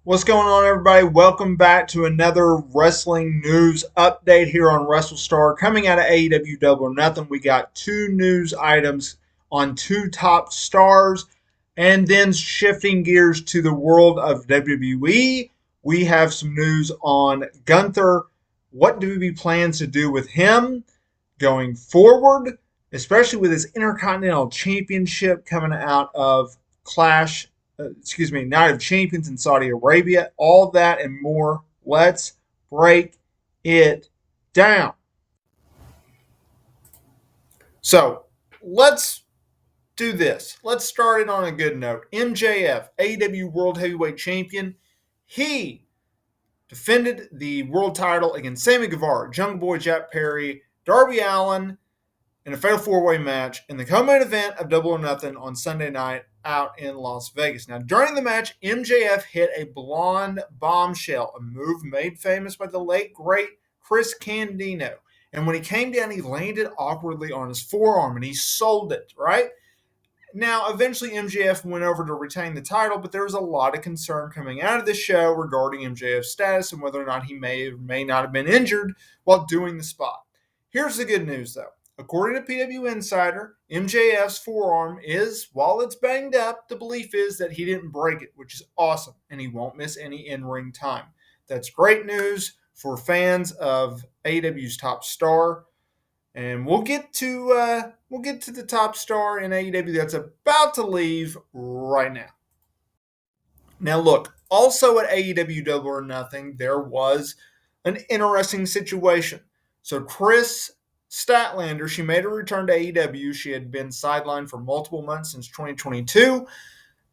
What's going on, everybody? Welcome back to another wrestling news update here on WrestleSTAR. Coming out of AEW Double or Nothing, we got two news items on two top stars, and then shifting gears to the world of WWE, we have some news on Gunther. What WWE plans to do with him going forward, especially with his Intercontinental Championship coming out of Night of Champions in Saudi Arabia. All that and more. Let's break it down. So let's do this. Let's start it on a good note. MJF, AEW World Heavyweight Champion, he defended the world title against Sammy Guevara, Jungle Boy Jack Perry, Darby Allin in a fatal four-way match in the co-main event of Double or Nothing on Sunday night out in Las Vegas. Now, during the match, MJF hit a blonde bombshell, a move made famous by the late, great Chris Candido. And when he came down, he landed awkwardly on his forearm, and he sold it, right? Now, eventually MJF went over to retain the title, but there was a lot of concern coming out of the show regarding MJF's status and whether or not he may or may not have been injured while doing the spot. Here's the good news, though. According to PW Insider, MJF's forearm is, while it's banged up, the belief is that he didn't break it, which is awesome, and he won't miss any in-ring time. That's great news for fans of AEW's top star. And we'll get to the top star in AEW that's about to leave right now. Now, look, also at AEW Double or Nothing, there was an interesting situation. So Chris Statlander, she made a return to AEW. She had been sidelined for multiple months since 2022,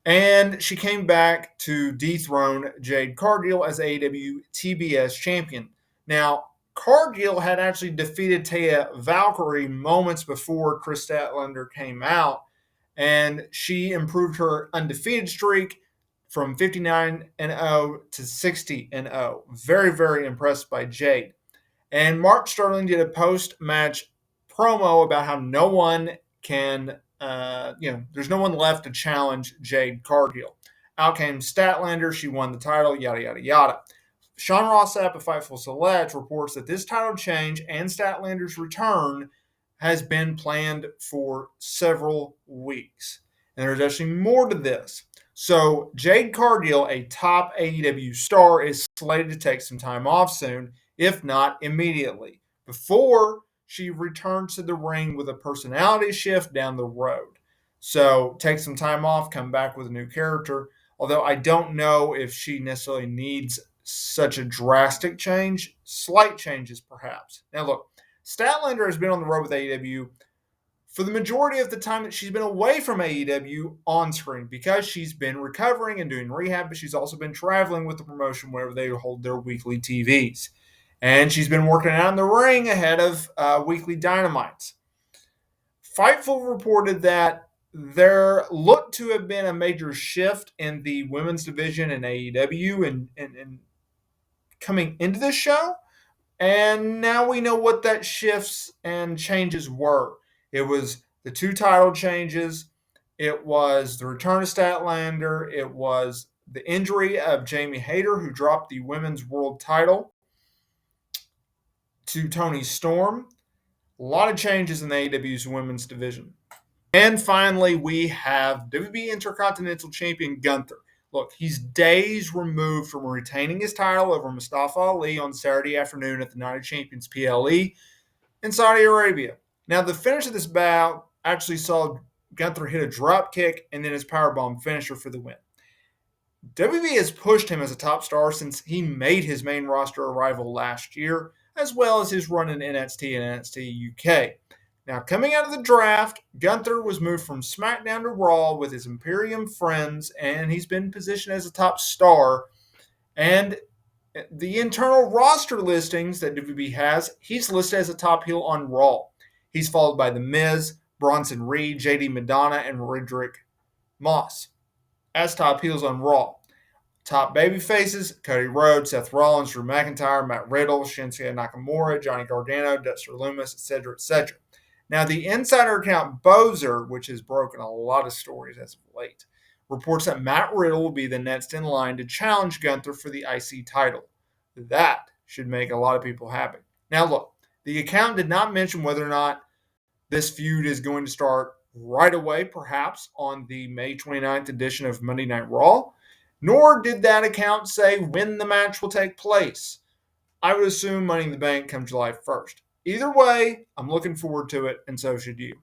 and she came back to dethrone Jade Cargill as AEW TBS champion. Now, Cargill had actually defeated Taya Valkyrie moments before Chris Statlander came out, and she improved her undefeated streak from 59-0 to 60-0. Very, very impressed by Jade. And Mark Sterling did a post-match promo about how no one can, there's no one left to challenge Jade Cargill. Out came Statlander. She won the title, yada, yada, yada. Sean Ross Sapp of Fightful Select reports that this title change and Statlander's return has been planned for several weeks. And there's actually more to this. So Jade Cargill, a top AEW star, is slated to take some time off soon, if not immediately, before she returns to the ring with a personality shift down the road. So take some time off, come back with a new character, although I don't know if she necessarily needs such a drastic change. Slight changes, perhaps. Now, look, Statlander has been on the road with AEW for the majority of the time that she's been away from AEW on screen because she's been recovering and doing rehab, but she's also been traveling with the promotion wherever they hold their weekly TVs. And she's been working out in the ring ahead of weekly Dynamites. Fightful reported that there looked to have been a major shift in the women's division in AEW and coming into this show. And now we know what that shifts and changes were. It was the two title changes. It was the return of Statlander. It was the injury of Jamie Hayter, who dropped the women's world title to Toni Storm. A lot of changes in the AEW's women's division. And finally, we have WWE Intercontinental Champion Gunther. Look, he's days removed from retaining his title over Mustafa Ali on Saturday afternoon at the Night of Champions PLE in Saudi Arabia. Now, the finish of this bout actually saw Gunther hit a drop kick and then his powerbomb finisher for the win. WWE has pushed him as a top star since he made his main roster arrival last year, as well as his run in NXT and NXT UK. Now, coming out of the draft, Gunther was moved from SmackDown to Raw with his Imperium friends, and he's been positioned as a top star. And the internal roster listings that WWE has, he's listed as a top heel on Raw. He's followed by The Miz, Bronson Reed, JD Madonna, and Roderick Moss as top heels on Raw. Top baby faces, Cody Rhodes, Seth Rollins, Drew McIntyre, Matt Riddle, Shinsuke Nakamura, Johnny Gargano, Dexter Lumis, etc., etc. Now, the insider account Bozer, which has broken a lot of stories as of late, reports that Matt Riddle will be the next in line to challenge Gunther for the IC title. That should make a lot of people happy. Now, look, the account did not mention whether or not this feud is going to start right away, perhaps on the May 29th edition of Monday Night Raw, nor did that account say when the match will take place. I would assume Money in the Bank comes July 1st. Either way, I'm looking forward to it, and so should you.